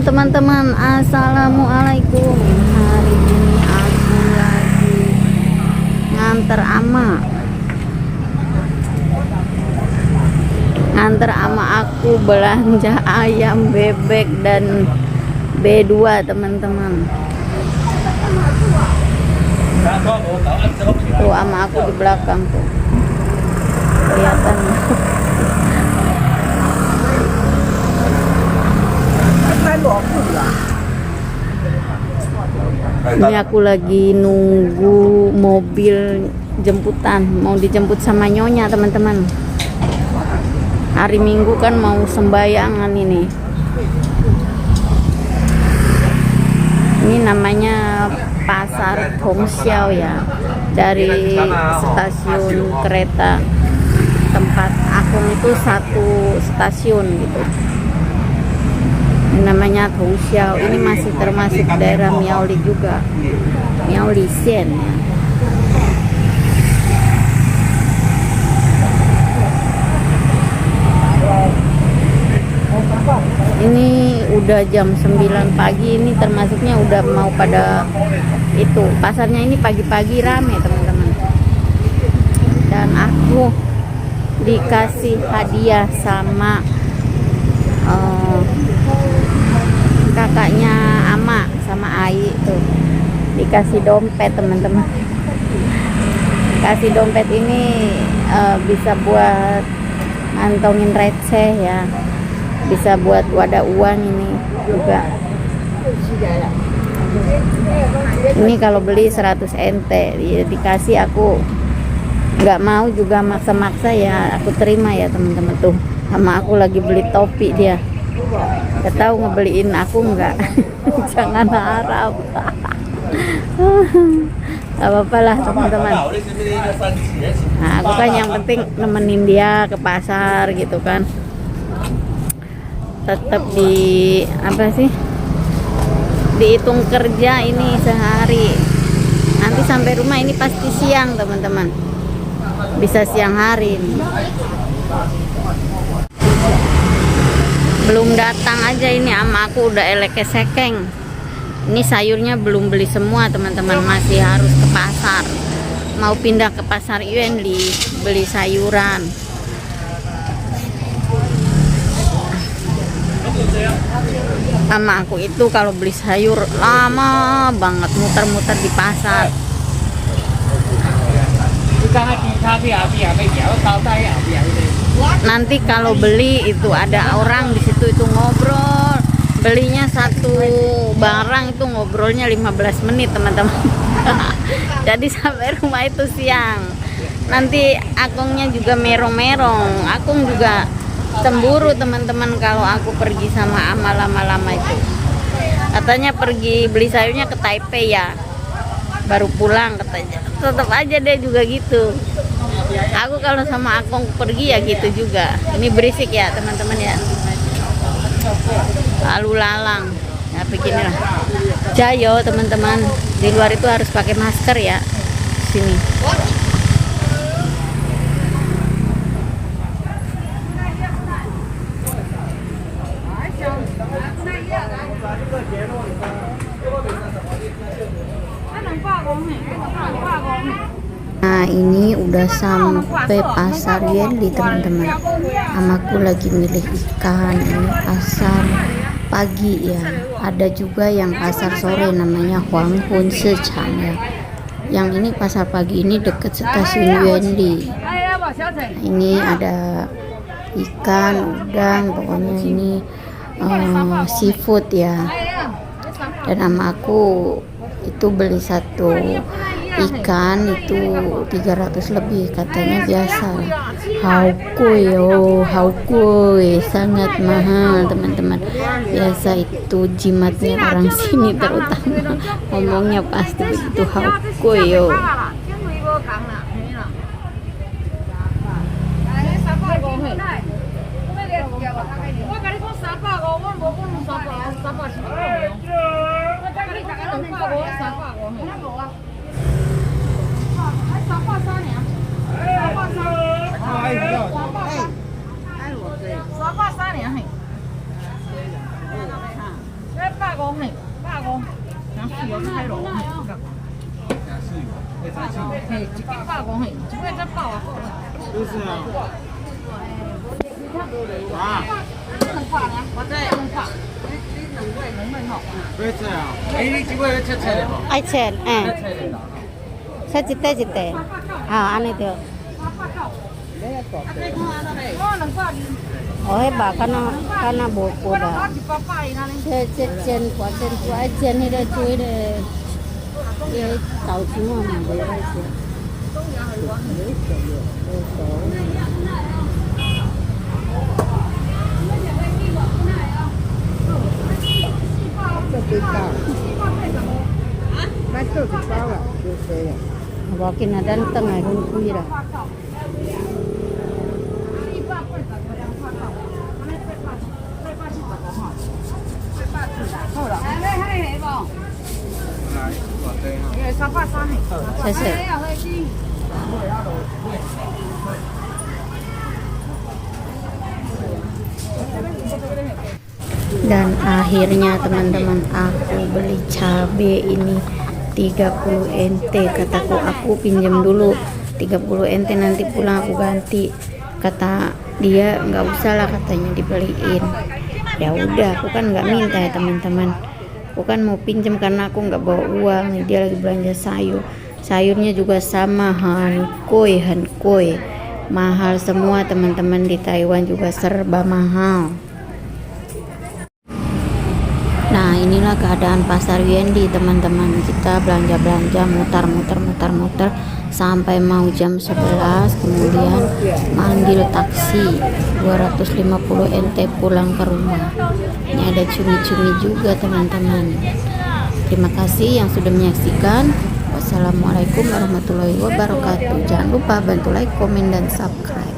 teman-teman, assalamualaikum. Hari ini aku lagi nganter ama aku belanja ayam, bebek, dan B2 teman-teman. Tuh ama aku di belakang tuh kelihatan. Ini aku lagi nunggu mobil jemputan, mau dijemput sama nyonya teman-teman. Hari Minggu kan mau sembayangan ini. Ini namanya Pasar Tongxiao ya, dari stasiun kereta tempat Akung itu satu stasiun gitu. Ini namanya Tongxiao. Ini masih termasuk daerah Miaoli juga, Miaoli Sen ya. Ini udah jam 9 pagi, ini termasuknya udah mau pada itu. Pasarnya ini pagi-pagi rame teman-teman. Dan aku dikasih hadiah sama kakaknya ama sama Ai tuh, dikasih dompet teman-teman. Kasih dompet ini bisa buat ngantongin receh ya, bisa buat wadah uang ini juga. Ini kalau beli 100 NT ya, dikasih. Aku nggak mau juga maksa-maksa ya, aku terima ya teman-teman. Tuh sama aku lagi beli topi, dia nggak tahu ngebeliin aku nggak. Jangan harap. Gak apa-apa lah teman-teman. Nah aku kan yang penting nemenin dia ke pasar gitu kan. Tetap di apa sih, dihitung kerja ini sehari. Nanti sampai rumah ini pasti siang teman-teman, bisa siang hari ini. Belum datang aja ini ama aku udah eleke sekeng. Ini sayurnya belum beli semua teman-teman, masih harus ke pasar. Mau pindah ke pasar Yuenli beli sayuran. Sama aku itu kalau beli sayur lama banget, muter-muter di pasar. Nanti kalau beli itu ada orang di situ itu ngobrol. Belinya satu barang itu ngobrolnya 15 menit teman-teman. Jadi sampai rumah itu siang. Nanti Akungnya juga merong-merong. Akung juga cemburu teman-teman kalau aku pergi sama ama lama-lama itu. Katanya pergi beli sayurnya ke Taipei ya, baru pulang katanya. Tetap aja dia juga gitu. Aku kalau sama Akung pergi ya gitu juga. Ini berisik ya teman-teman ya, lalu lalang ya, beginilah. Jayo teman-teman, di luar itu harus pakai masker ya sini. Nah ini udah sampai pasar Yuenli teman-teman. Amaku lagi milih ikan. Ini pasar pagi ya. Ada juga yang pasar sore namanya Huanghun Secang ya. Yang ini pasar pagi ini deket stasiun Yuenli. Nah, ini ada ikan, udang, pokoknya ini seafood ya. Dan sama aku itu beli satu ikan itu 300 lebih, katanya biasa. Haukui sangat mahal teman-teman. Biasa itu jimatnya orang sini terutama ngomongnya pasti begitu, haukui yo. 就是啊。啊。不是啊，你几位切切的不？ ai chen 切切的。 saya cite aneh tuh oh hebat karena buku dah chen kuat chen ini dah cuy deh dia tahu semua mah beres ya Bakin ada tengah pun kuira. Selesai. Dan akhirnya teman-teman aku beli cabe ini 30 NT, kataku aku pinjam dulu 30 NT nanti pulang aku ganti. Kata dia nggak usah lah katanya dibeliin. Ya udah aku kan nggak minta ya teman-teman, aku kan mau pinjam karena aku nggak bawa uang. Dia lagi belanja sayurnya juga sama hankoi mahal semua teman-teman, di Taiwan juga serba mahal. Nah inilah keadaan pasar Yuendi teman-teman, kita belanja muter sampai mau jam 11, kemudian manggil taksi 250 NT pulang ke rumah. Ini ada cumi-cumi juga teman-teman. Terima kasih yang sudah menyaksikan. Wassalamualaikum warahmatullahi wabarakatuh. Jangan lupa bantu like, komen, dan subscribe.